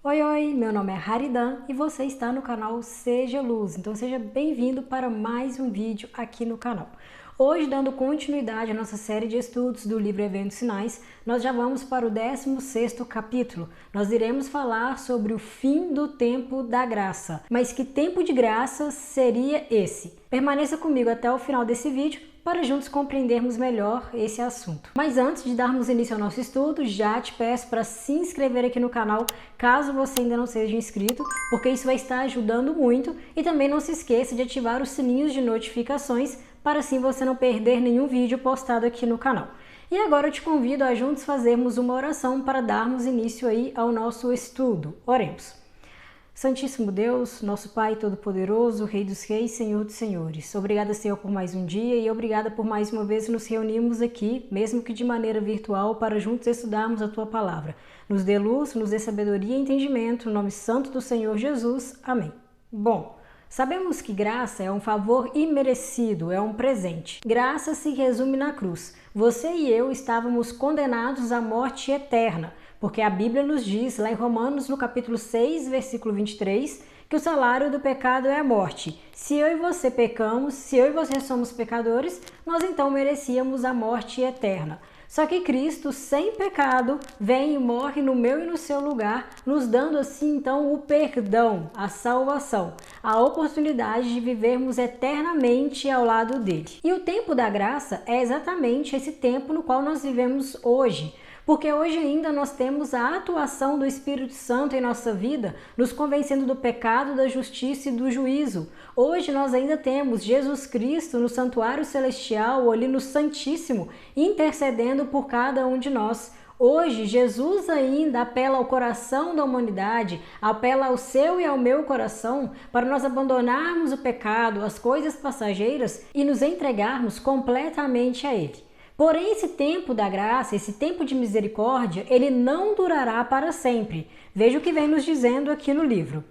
Oi, oi, meu nome é Haridan e você está no canal Seja Luz, então seja bem-vindo para mais um vídeo aqui no canal. Hoje, dando continuidade à nossa série de estudos do livro Eventos Sinais, nós já vamos para o 16º capítulo. Nós iremos falar sobre o fim do tempo da graça. Mas que tempo de graça seria esse? Permaneça comigo até o final desse vídeo para juntos compreendermos melhor esse assunto. Mas antes de darmos início ao nosso estudo, já te peço para se inscrever aqui no canal, caso você ainda não seja inscrito, porque isso vai estar ajudando muito. E também não se esqueça de ativar os sininhos de notificações, para assim você não perder nenhum vídeo postado aqui no canal. E agora eu te convido a juntos fazermos uma oração para darmos início aí ao nosso estudo. Oremos. Santíssimo Deus, nosso Pai Todo-Poderoso, Rei dos Reis, Senhor dos Senhores. Obrigada, Senhor, por mais um dia e obrigada por mais uma vez nos reunirmos aqui, mesmo que de maneira virtual, para juntos estudarmos a Tua Palavra. Nos dê luz, nos dê sabedoria e entendimento, no nome santo do Senhor Jesus. Amém. Bom, sabemos que graça é um favor imerecido, é um presente. Graça se resume na cruz. Você e eu estávamos condenados à morte eterna, porque a Bíblia nos diz, lá em Romanos, no capítulo 6, versículo 23, que o salário do pecado é a morte. Se eu e você pecamos, se eu e você somos pecadores, nós então merecíamos a morte eterna. Só que Cristo, sem pecado, vem e morre no meu e no seu lugar, nos dando assim então o perdão, a salvação, a oportunidade de vivermos eternamente ao lado dele. E o tempo da graça é exatamente esse tempo no qual nós vivemos hoje. Porque hoje ainda nós temos a atuação do Espírito Santo em nossa vida, nos convencendo do pecado, da justiça e do juízo. Hoje nós ainda temos Jesus Cristo no santuário celestial, ali no Santíssimo, intercedendo por cada um de nós. Hoje, Jesus ainda apela ao coração da humanidade, apela ao seu e ao meu coração, para nós abandonarmos o pecado, as coisas passageiras e nos entregarmos completamente a Ele. Porém, esse tempo da graça, esse tempo de misericórdia, ele não durará para sempre. Veja o que vem nos dizendo aqui no livro.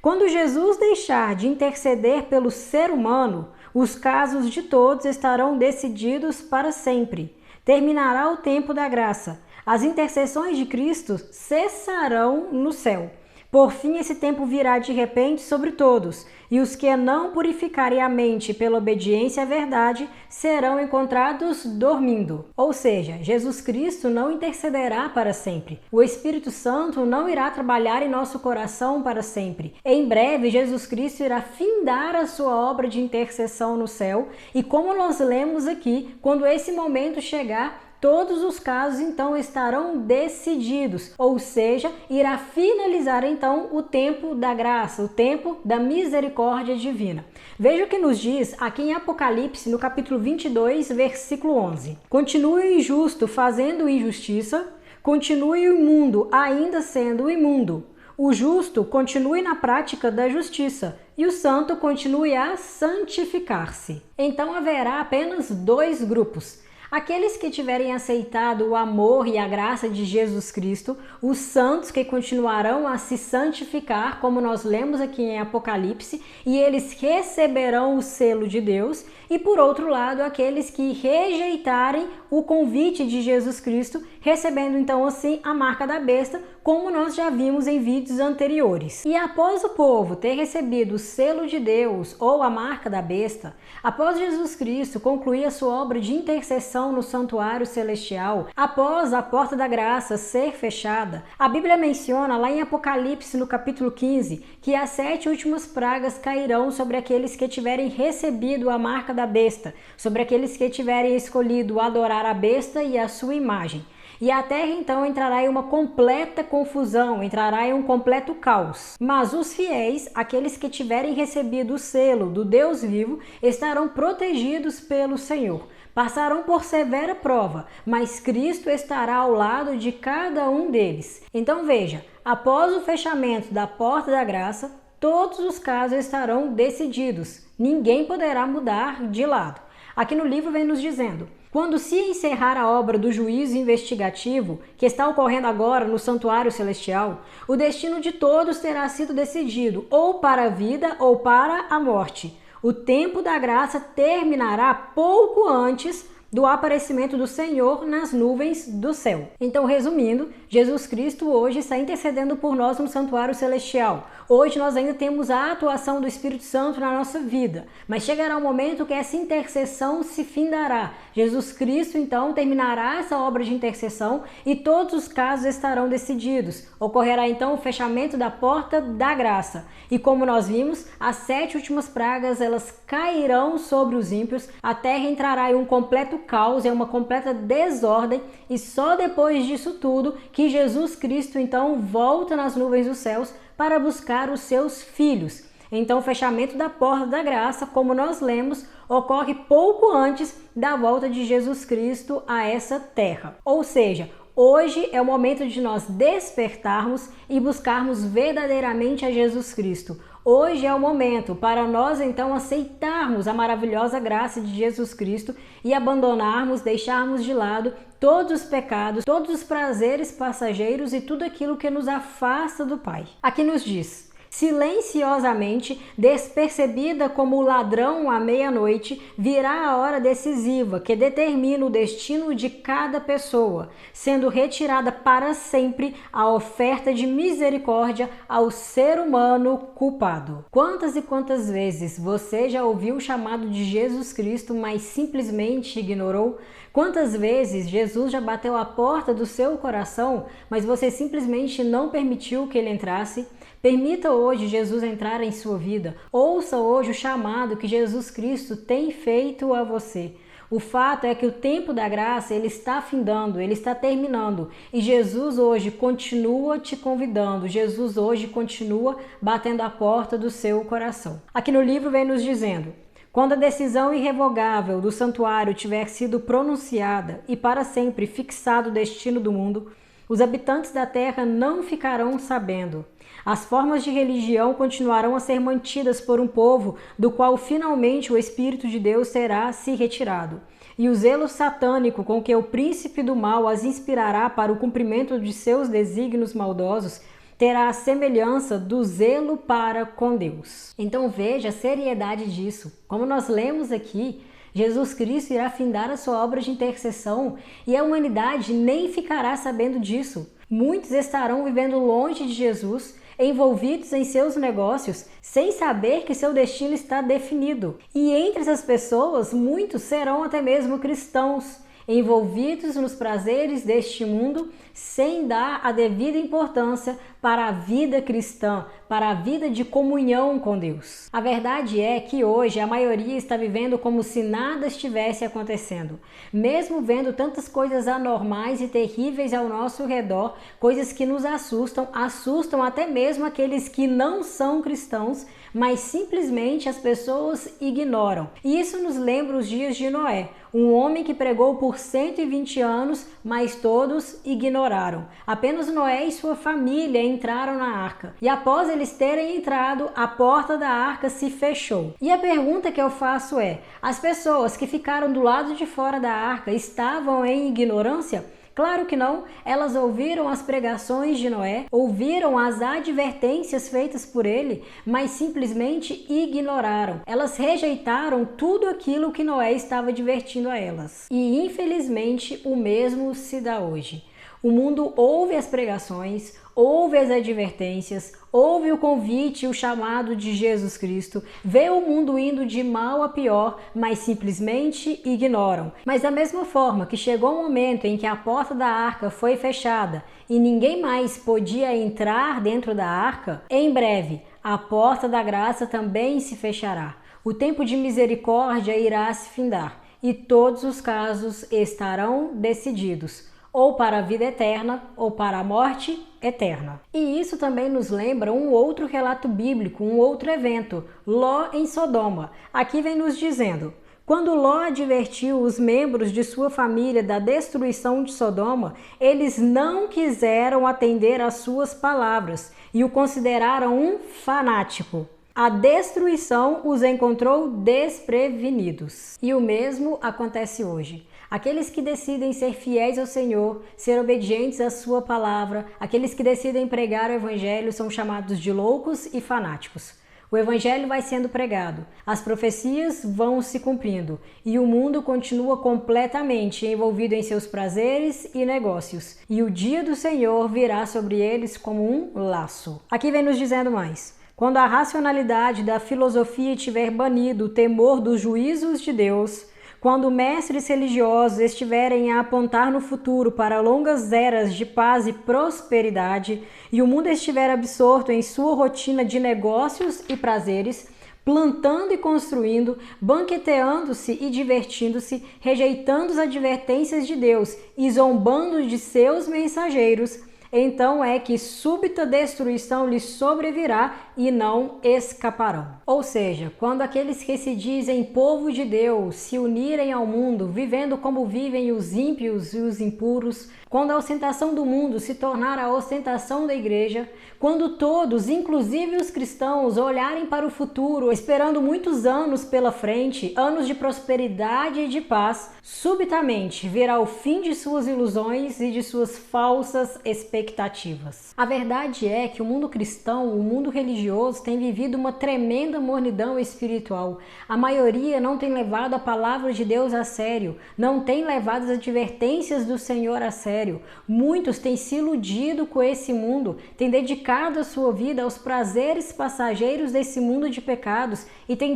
Quando Jesus deixar de interceder pelo ser humano, os casos de todos estarão decididos para sempre. Terminará o tempo da graça. As intercessões de Cristo cessarão no céu. Por fim, esse tempo virá de repente sobre todos, e os que não purificarem a mente pela obediência à verdade serão encontrados dormindo. Ou seja, Jesus Cristo não intercederá para sempre. O Espírito Santo não irá trabalhar em nosso coração para sempre. Em breve, Jesus Cristo irá findar a sua obra de intercessão no céu, e como nós lemos aqui, quando esse momento chegar, todos os casos então estarão decididos, ou seja, irá finalizar então o tempo da graça, o tempo da misericórdia divina. Veja o que nos diz aqui em Apocalipse, no capítulo 22, versículo 11. Continue o injusto fazendo injustiça, continue o imundo ainda sendo imundo. O justo continue na prática da justiça e o santo continue a santificar-se. Então haverá apenas dois grupos. Aqueles que tiverem aceitado o amor e a graça de Jesus Cristo, os santos que continuarão a se santificar, como nós lemos aqui em Apocalipse, e eles receberão o selo de Deus, e por outro lado, aqueles que rejeitarem o convite de Jesus Cristo, recebendo então assim a marca da besta, como nós já vimos em vídeos anteriores. E após o povo ter recebido o selo de Deus ou a marca da besta, após Jesus Cristo concluir a sua obra de intercessão no santuário celestial, após a porta da graça ser fechada, a Bíblia menciona lá em Apocalipse, no capítulo 15, que as 7 últimas pragas cairão sobre aqueles que tiverem recebido a marca da besta, sobre aqueles que tiverem escolhido adorar a besta e a sua imagem. E a terra então entrará em uma completa confusão, entrará em um completo caos. Mas os fiéis, aqueles que tiverem recebido o selo do Deus vivo, estarão protegidos pelo Senhor. Passarão por severa prova, mas Cristo estará ao lado de cada um deles. Então veja, após o fechamento da porta da graça, todos os casos estarão decididos. Ninguém poderá mudar de lado. Aqui no livro vem nos dizendo: quando se encerrar a obra do juízo investigativo, que está ocorrendo agora no santuário celestial, o destino de todos terá sido decidido, ou para a vida ou para a morte. O tempo da graça terminará pouco antes do aparecimento do Senhor nas nuvens do céu. Então, resumindo, Jesus Cristo hoje está intercedendo por nós no santuário celestial. Hoje nós ainda temos a atuação do Espírito Santo na nossa vida, mas chegará um momento que essa intercessão se findará. Jesus Cristo então terminará essa obra de intercessão e todos os casos estarão decididos. Ocorrerá então o fechamento da porta da graça. E como nós vimos, as 7 últimas pragas elas cairão sobre os ímpios, a terra entrará em um completo caos, em uma completa desordem, e só depois disso tudo que Jesus Cristo então volta nas nuvens dos céus para buscar os seus filhos. Então o fechamento da porta da graça, como nós lemos, ocorre pouco antes da volta de Jesus Cristo a essa terra. Ou seja, hoje é o momento de nós despertarmos e buscarmos verdadeiramente a Jesus Cristo. Hoje é o momento para nós então aceitarmos a maravilhosa graça de Jesus Cristo e abandonarmos, deixarmos de lado todos os pecados, todos os prazeres passageiros e tudo aquilo que nos afasta do Pai. Aqui nos diz: silenciosamente, despercebida como o ladrão à meia-noite, virá a hora decisiva que determina o destino de cada pessoa, sendo retirada para sempre a oferta de misericórdia ao ser humano culpado. Quantas e quantas vezes você já ouviu o chamado de Jesus Cristo, mas simplesmente ignorou? Quantas vezes Jesus já bateu a porta do seu coração, mas você simplesmente não permitiu que ele entrasse? Permita hoje Jesus entrar em sua vida. Ouça hoje o chamado que Jesus Cristo tem feito a você. O fato é que o tempo da graça ele está findando, ele está terminando. E Jesus hoje continua te convidando. Jesus hoje continua batendo a porta do seu coração. Aqui no livro vem nos dizendo: quando a decisão irrevogável do santuário tiver sido pronunciada e para sempre fixado o destino do mundo, os habitantes da terra não ficarão sabendo. As formas de religião continuarão a ser mantidas por um povo do qual finalmente o Espírito de Deus será se retirado. E o zelo satânico com que o príncipe do mal as inspirará para o cumprimento de seus desígnios maldosos terá a semelhança do zelo para com Deus. Então veja a seriedade disso. Como nós lemos aqui, Jesus Cristo irá findar a sua obra de intercessão e a humanidade nem ficará sabendo disso. Muitos estarão vivendo longe de Jesus, envolvidos em seus negócios, sem saber que seu destino está definido. E entre essas pessoas, muitos serão até mesmo cristãos, envolvidos nos prazeres deste mundo, sem dar a devida importância para a vida cristã, para a vida de comunhão com Deus. A verdade é que hoje a maioria está vivendo como se nada estivesse acontecendo. Mesmo vendo tantas coisas anormais e terríveis ao nosso redor, coisas que nos assustam, assustam até mesmo aqueles que não são cristãos, mas simplesmente as pessoas ignoram. E isso nos lembra os dias de Noé, um homem que pregou por 120 anos, mas todos ignoraram. Apenas Noé e sua família entraram na arca. E após eles terem entrado, a porta da arca se fechou. E a pergunta que eu faço é: as pessoas que ficaram do lado de fora da arca estavam em ignorância? Claro que não, elas ouviram as pregações de Noé, ouviram as advertências feitas por ele, mas simplesmente ignoraram. Elas rejeitaram tudo aquilo que Noé estava advertindo a elas. E infelizmente o mesmo se dá hoje. O mundo ouve as pregações, ouve as advertências, ouve o convite e o chamado de Jesus Cristo, vê o mundo indo de mal a pior, mas simplesmente ignoram. Mas da mesma forma que chegou um momento em que a porta da arca foi fechada e ninguém mais podia entrar dentro da arca, em breve a porta da graça também se fechará. O tempo de misericórdia irá se findar e todos os casos estarão decididos, ou para a vida eterna, ou para a morte eterna. E isso também nos lembra um outro relato bíblico, um outro evento, Ló em Sodoma. Aqui vem nos dizendo: quando Ló advertiu os membros de sua família da destruição de Sodoma, eles não quiseram atender às suas palavras e o consideraram um fanático. A destruição os encontrou desprevenidos. E o mesmo acontece hoje. Aqueles que decidem ser fiéis ao Senhor, ser obedientes à sua palavra, aqueles que decidem pregar o evangelho são chamados de loucos e fanáticos. O evangelho vai sendo pregado, as profecias vão se cumprindo e o mundo continua completamente envolvido em seus prazeres e negócios. E o dia do Senhor virá sobre eles como um laço. Aqui vem nos dizendo mais. Quando a racionalidade da filosofia tiver banido o temor dos juízos de Deus, quando mestres religiosos estiverem a apontar no futuro para longas eras de paz e prosperidade, e o mundo estiver absorto em sua rotina de negócios e prazeres, plantando e construindo, banqueteando-se e divertindo-se, rejeitando as advertências de Deus e zombando de seus mensageiros, então é que súbita destruição lhes sobrevirá e não escaparão. Ou seja, quando aqueles que se dizem povo de Deus se unirem ao mundo, vivendo como vivem os ímpios e os impuros, quando a ostentação do mundo se tornar a ostentação da igreja, quando todos, inclusive os cristãos, olharem para o futuro, esperando muitos anos pela frente, anos de prosperidade e de paz, subitamente virá o fim de suas ilusões e de suas falsas expectativas. A verdade é que o mundo cristão, o mundo religioso, tem vivido uma tremenda mornidão espiritual. A maioria não tem levado a palavra de Deus a sério, não tem levado as advertências do Senhor a sério. Muitos têm se iludido com esse mundo, têm dedicado a sua vida aos prazeres passageiros desse mundo de pecados e têm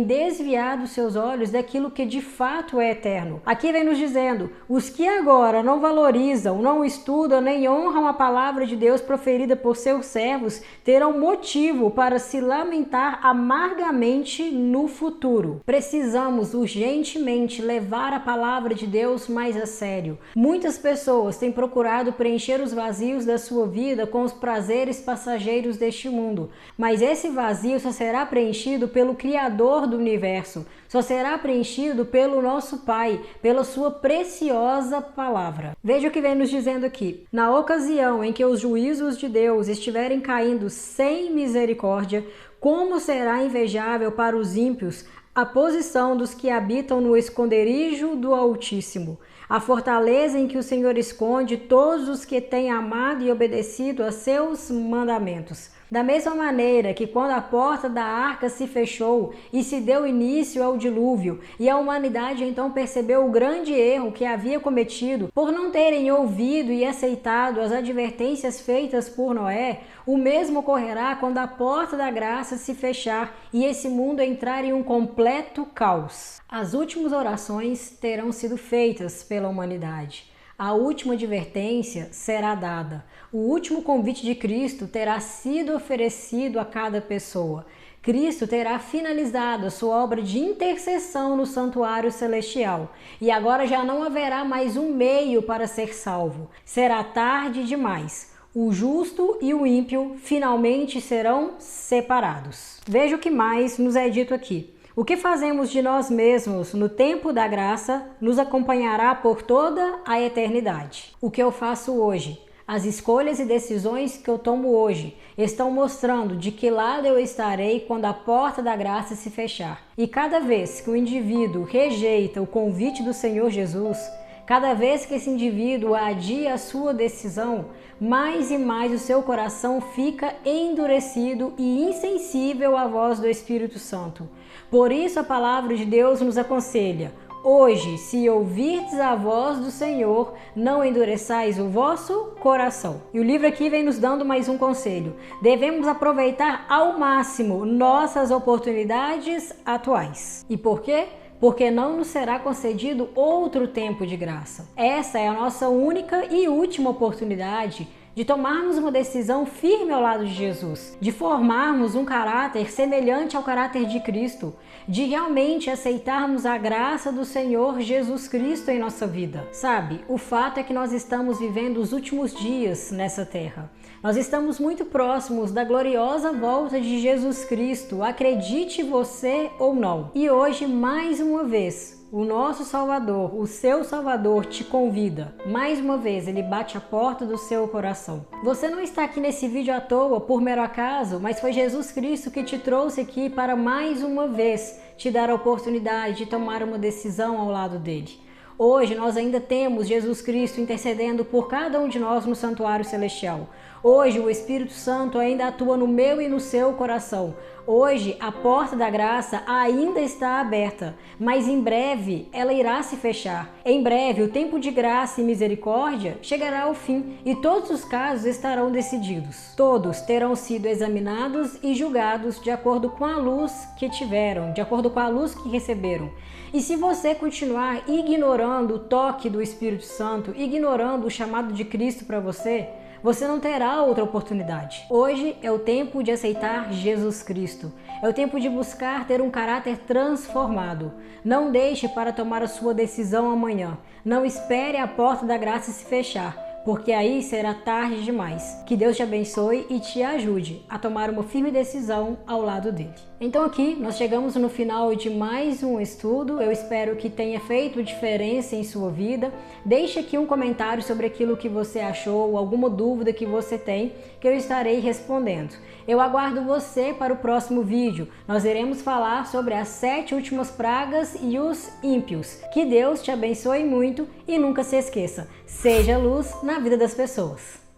desviado seus olhos daquilo que de fato é eterno. Aqui vem nos dizendo, os que agora não valorizam, não estudam nem honram a palavra de Deus proferida por seus servos, terão motivo para se lamentar amargamente no futuro. Precisamos urgentemente levar a palavra de Deus mais a sério. Muitas pessoas têm procurado preencher os vazios da sua vida com os prazeres passageiros deste mundo, mas esse vazio só será preenchido pelo Criador do universo, só será preenchido pelo nosso Pai, pela sua preciosa palavra. Veja o que vem nos dizendo aqui. Na ocasião em que os juízos de Deus estiverem caindo sem misericórdia, como será invejável para os ímpios a posição dos que habitam no esconderijo do Altíssimo, a fortaleza em que o Senhor esconde todos os que têm amado e obedecido a seus mandamentos. Da mesma maneira que quando a porta da arca se fechou e se deu início ao dilúvio, e a humanidade então percebeu o grande erro que havia cometido por não terem ouvido e aceitado as advertências feitas por Noé, o mesmo ocorrerá quando a porta da graça se fechar e esse mundo entrar em um completo caos. As últimas orações terão sido feitas pela humanidade. A última advertência será dada. O último convite de Cristo terá sido oferecido a cada pessoa. Cristo terá finalizado a sua obra de intercessão no santuário celestial. E agora já não haverá mais um meio para ser salvo. Será tarde demais. O justo e o ímpio finalmente serão separados. Veja o que mais nos é dito aqui. O que fazemos de nós mesmos no tempo da graça nos acompanhará por toda a eternidade. O que eu faço hoje, as escolhas e decisões que eu tomo hoje, estão mostrando de que lado eu estarei quando a porta da graça se fechar. E cada vez que o indivíduo rejeita o convite do Senhor Jesus, cada vez que esse indivíduo adia a sua decisão, mais e mais o seu coração fica endurecido e insensível à voz do Espírito Santo. Por isso a palavra de Deus nos aconselha: hoje, se ouvirdes a voz do Senhor, não endureçais o vosso coração. E o livro aqui vem nos dando mais um conselho. Devemos aproveitar ao máximo nossas oportunidades atuais. E por quê? Porque não nos será concedido outro tempo de graça. Essa é a nossa única e última oportunidade de tomarmos uma decisão firme ao lado de Jesus, de formarmos um caráter semelhante ao caráter de Cristo, de realmente aceitarmos a graça do Senhor Jesus Cristo em nossa vida. Sabe, o fato é que nós estamos vivendo os últimos dias nessa terra. Nós estamos muito próximos da gloriosa volta de Jesus Cristo, acredite você ou não. E hoje, mais uma vez, o nosso Salvador, o seu Salvador te convida. Mais uma vez, ele bate a porta do seu coração. Você não está aqui nesse vídeo à toa, por mero acaso, mas foi Jesus Cristo que te trouxe aqui para mais uma vez te dar a oportunidade de tomar uma decisão ao lado dele. Hoje nós ainda temos Jesus Cristo intercedendo por cada um de nós no santuário celestial. Hoje o Espírito Santo ainda atua no meu e no seu coração. Hoje a porta da graça ainda está aberta, mas em breve ela irá se fechar. Em breve o tempo de graça e misericórdia chegará ao fim e todos os casos estarão decididos. Todos terão sido examinados e julgados de acordo com a luz que tiveram, de acordo com a luz que receberam. E se você continuar ignorando o toque do Espírito Santo, ignorando o chamado de Cristo para você, você não terá outra oportunidade. Hoje é o tempo de aceitar Jesus Cristo. É o tempo de buscar ter um caráter transformado. Não deixe para tomar a sua decisão amanhã. Não espere a porta da graça se fechar, porque aí será tarde demais. Que Deus te abençoe e te ajude a tomar uma firme decisão ao lado dele. Então aqui nós chegamos no final de mais um estudo. Eu espero que tenha feito diferença em sua vida. Deixe aqui um comentário sobre aquilo que você achou, alguma dúvida que você tem, que eu estarei respondendo. Eu aguardo você para o próximo vídeo. Nós iremos falar sobre as 7 últimas pragas e os ímpios. Que Deus te abençoe muito e nunca se esqueça, seja luz na vida das pessoas.